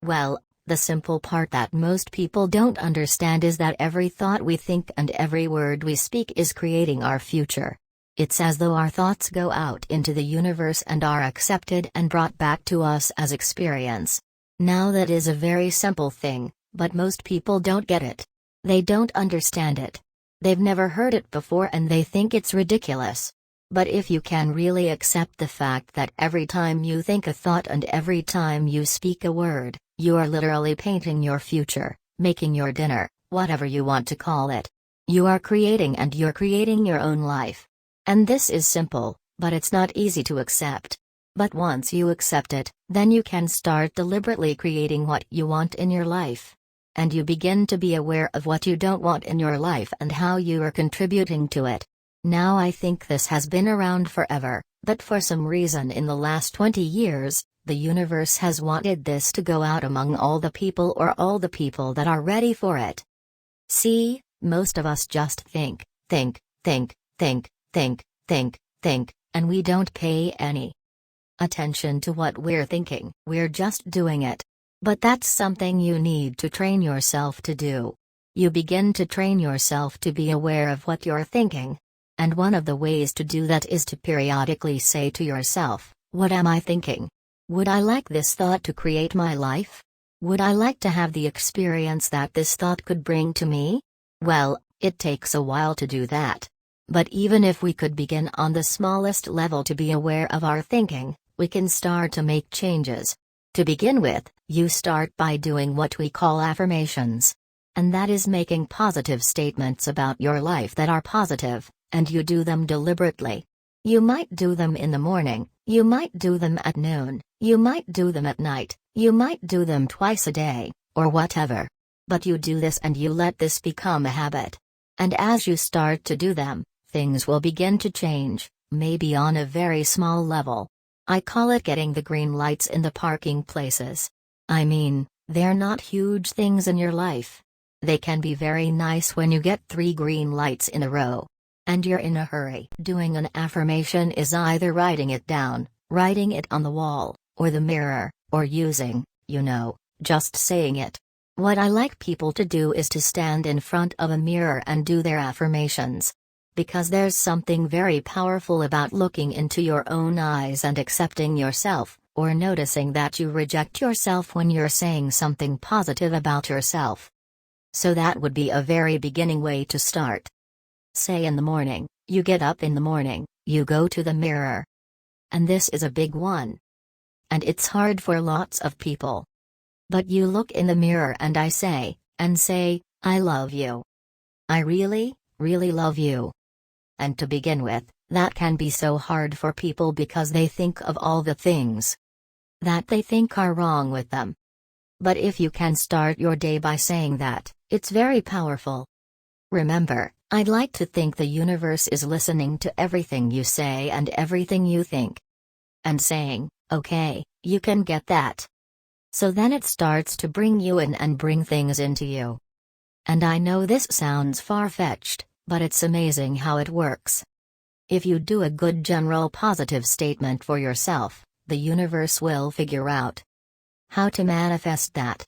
Well, the simple part that most people don't understand is that every thought we think and every word we speak is creating our future. It's as though our thoughts go out into the universe and are accepted and brought back to us as experience. Now that is a very simple thing, but most people don't get it. They don't understand it. They've never heard it before and they think it's ridiculous. But if you can really accept the fact that every time you think a thought and every time you speak a word, you are literally painting your future, making your dinner, whatever you want to call it. You are creating and you're creating your own life. And this is simple, but it's not easy to accept. But once you accept it, then you can start deliberately creating what you want in your life. And you begin to be aware of what you don't want in your life and how you are contributing to it. Now I think this has been around forever, but for some reason in the last 20 years, the universe has wanted this to go out among all the people or all the people that are ready for it. See, most of us just think, and we don't pay any attention to what we're thinking. We're just doing it. But that's something you need to train yourself to do. You begin to train yourself to be aware of what you're thinking. And one of the ways to do that is to periodically say to yourself, what am I thinking? Would I like this thought to create my life? Would I like to have the experience that this thought could bring to me? Well, it takes a while to do that. But even if we could begin on the smallest level to be aware of our thinking, we can start to make changes. To begin with, you start by doing what we call affirmations. And that is making positive statements about your life that are positive, and you do them deliberately. You might do them in the morning, you might do them at noon, you might do them at night, you might do them twice a day, or whatever. But you do this and you let this become a habit. And as you start to do them, things will begin to change, maybe on a very small level. I call it getting the green lights in the parking places. I mean, they're not huge things in your life. They can be very nice when you get 3 green lights in a row. And you're in a hurry. Doing an affirmation is either writing it down, writing it on the wall, or the mirror, or using, just saying it. What I like people to do is to stand in front of a mirror and do their affirmations. Because there's something very powerful about looking into your own eyes and accepting yourself, or noticing that you reject yourself when you're saying something positive about yourself. So that would be a very beginning way to start. Say in the morning, you get up in the morning, you go to the mirror. And this is a big one. And it's hard for lots of people. But you look in the mirror and I say, I love you. I really, really love you. And to begin with, that can be so hard for people because they think of all the things that they think are wrong with them. But if you can start your day by saying that, it's very powerful. Remember, I'd like to think the universe is listening to everything you say and everything you think. And saying, okay, you can get that. So then it starts to bring you in and bring things into you. And I know this sounds far-fetched, but it's amazing how it works. If you do a good general positive statement for yourself, the universe will figure out how to manifest that.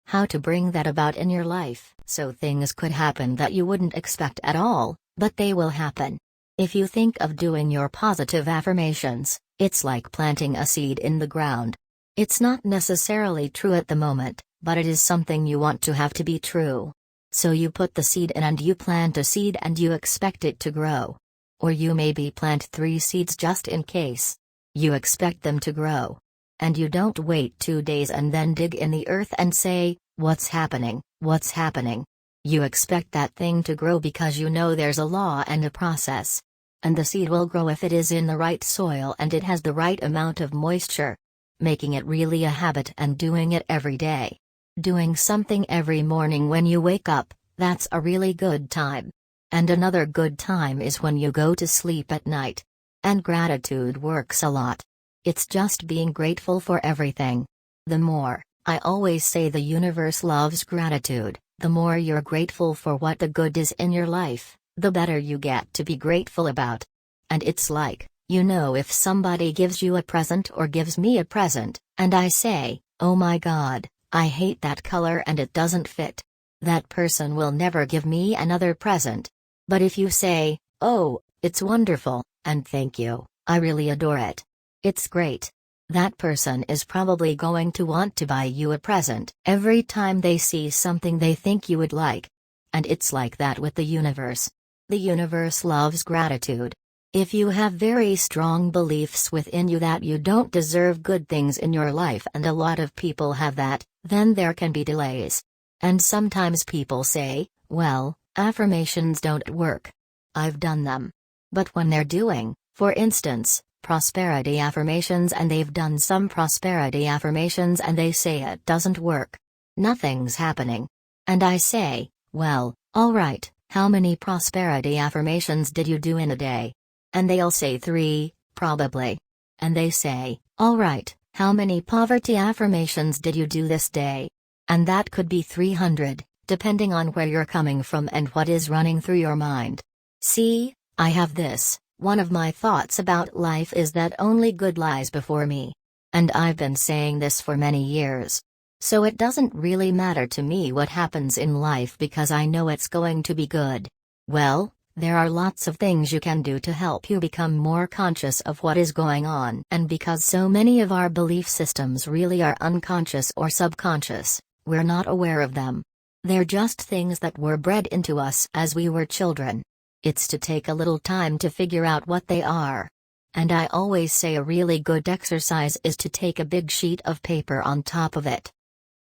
How to bring that about in your life, so things could happen that you wouldn't expect at all, but they will happen. If you think of doing your positive affirmations, it's like planting a seed in the ground. It's not necessarily true at the moment, but it is something you want to have to be true. So you put the seed in and you plant a seed and you expect it to grow. Or you maybe plant 3 seeds just in case. You expect them to grow. And you don't wait 2 days and then dig in the earth and say, what's happening, what's happening? You expect that thing to grow because you know there's a law and a process. And the seed will grow if it is in the right soil and it has the right amount of moisture. Making it really a habit and doing it every day. Doing something every morning when you wake up, that's a really good time. And another good time is when you go to sleep at night. And gratitude works a lot. It's just being grateful for everything. The more, I always say the universe loves gratitude, the more you're grateful for what the good is in your life, the better you get to be grateful about. And it's like, if somebody gives you a present or gives me a present, and I say, oh my God, I hate that color and it doesn't fit. That person will never give me another present. But if you say, oh, it's wonderful, and thank you, I really adore it. It's great. That person is probably going to want to buy you a present every time they see something they think you would like. And it's like that with the universe. The universe loves gratitude. If you have very strong beliefs within you that you don't deserve good things in your life, and a lot of people have that, then there can be delays. And sometimes people say, well, affirmations don't work. I've done them. But when they're doing, for instance, prosperity affirmations, and they've done some prosperity affirmations and they say it doesn't work. Nothing's happening. And I say, well, alright, how many prosperity affirmations did you do in a day? And they'll say 3, probably. And they say, alright, how many poverty affirmations did you do this day? And that could be 300, depending on where you're coming from and what is running through your mind. See, I have this. One of my thoughts about life is that only good lies before me. And I've been saying this for many years. So it doesn't really matter to me what happens in life because I know it's going to be good. Well, there are lots of things you can do to help you become more conscious of what is going on. And because so many of our belief systems really are unconscious or subconscious, we're not aware of them. They're just things that were bred into us as we were children. It's to take a little time to figure out what they are. And I always say a really good exercise is to take a big sheet of paper on top of it.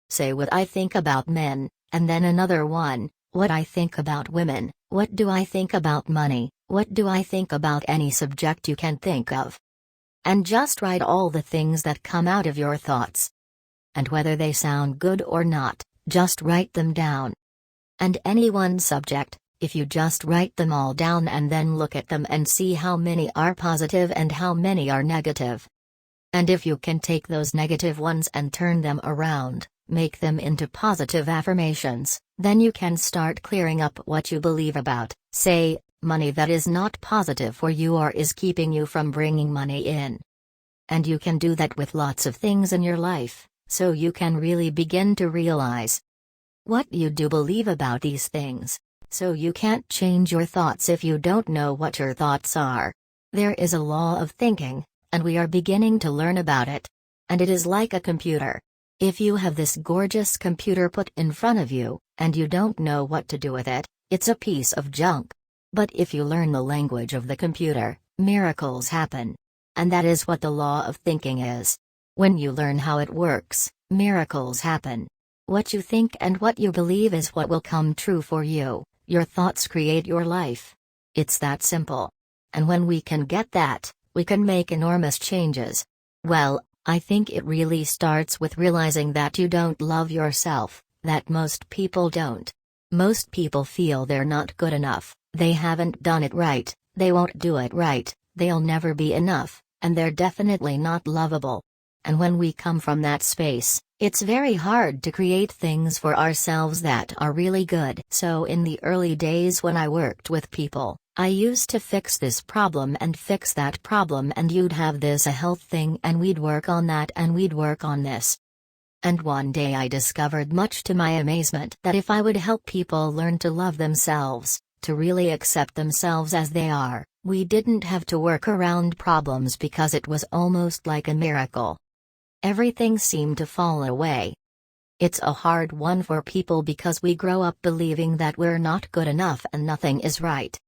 Say what I think about men, and then another one, what I think about women, what do I think about money, what do I think about any subject you can think of. And just write all the things that come out of your thoughts. And whether they sound good or not, just write them down. And any one subject, if you just write them all down and then look at them and see how many are positive and how many are negative. And if you can take those negative ones and turn them around, make them into positive affirmations, then you can start clearing up what you believe about, say, money that is not positive for you or is keeping you from bringing money in. And you can do that with lots of things in your life, so you can really begin to realize what you do believe about these things. So you can't change your thoughts if you don't know what your thoughts are. There is a law of thinking, and we are beginning to learn about it. And it is like a computer. If you have this gorgeous computer put in front of you, and you don't know what to do with it, it's a piece of junk. But if you learn the language of the computer, miracles happen. And that is what the law of thinking is. When you learn how it works, miracles happen. What you think and what you believe is what will come true for you. Your thoughts create your life. It's that simple. And when we can get that, we can make enormous changes. Well, I think it really starts with realizing that you don't love yourself, that most people don't. Most people feel they're not good enough, they haven't done it right, they won't do it right, they'll never be enough, and they're definitely not lovable. And when we come from that space, it's very hard to create things for ourselves that are really good. So in the early days when I worked with people, I used to fix this problem and fix that problem, and you'd have this a health thing and we'd work on that and we'd work on this. And one day I discovered, much to my amazement, that if I would help people learn to love themselves, to really accept themselves as they are, we didn't have to work around problems because it was almost like a miracle. Everything seemed to fall away. It's a hard one for people because we grow up believing that we're not good enough and nothing is right.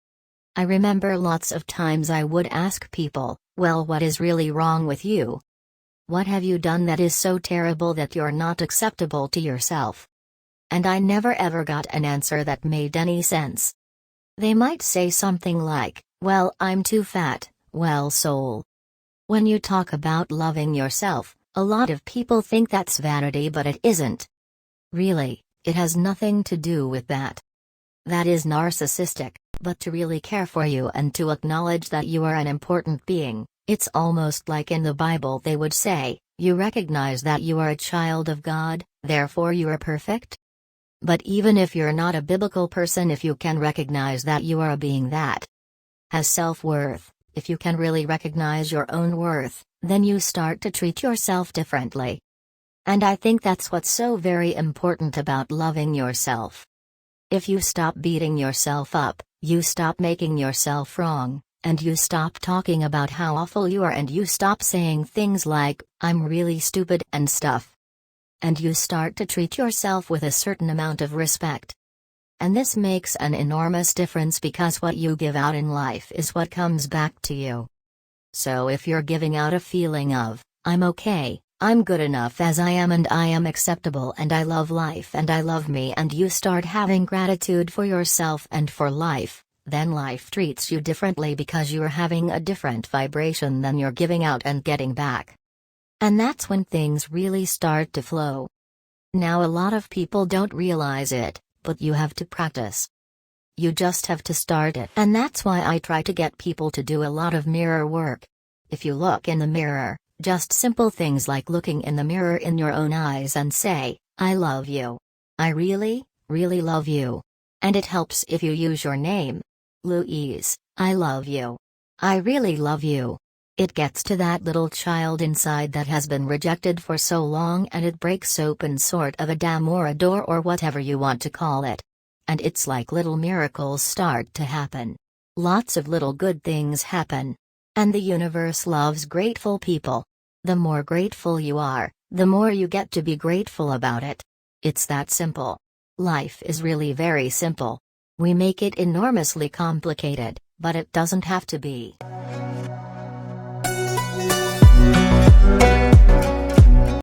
I remember lots of times I would ask people, well, what is really wrong with you? What have you done that is so terrible that you're not acceptable to yourself? And I never ever got an answer that made any sense. They might say something like, well, I'm too fat. Well, soul. When you talk about loving yourself, a lot of people think that's vanity, but it isn't. Really, it has nothing to do with that. That is narcissistic, but to really care for you and to acknowledge that you are an important being, it's almost like in the Bible they would say, you recognize that you are a child of God, therefore you are perfect? But even if you're not a biblical person, if you can recognize that you are a being that has self-worth, if you can really recognize your own worth, then you start to treat yourself differently. And I think that's what's so very important about loving yourself. If you stop beating yourself up, you stop making yourself wrong, and you stop talking about how awful you are, and you stop saying things like, "I'm really stupid" and stuff. And you start to treat yourself with a certain amount of respect. And this makes an enormous difference, because what you give out in life is what comes back to you. So if you're giving out a feeling of, "I'm okay, I'm good enough as I am, and I am acceptable, and I love life and I love me," and you start having gratitude for yourself and for life, then life treats you differently, because you're having a different vibration than you're giving out and getting back. And that's when things really start to flow. Now, a lot of people don't realize it, but you have to practice. You just have to start it. And that's why I try to get people to do a lot of mirror work. If you look in the mirror, just simple things like looking in the mirror in your own eyes and say, "I love you. I really, really love you." And it helps if you use your name. Louise, I love you. I really love you. It gets to that little child inside that has been rejected for so long, and it breaks open sort of a dam or a door or whatever you want to call it. And it's like little miracles start to happen. Lots of little good things happen. And the universe loves grateful people. The more grateful you are, the more you get to be grateful about it. It's that simple. Life is really very simple. We make it enormously complicated, but it doesn't have to be.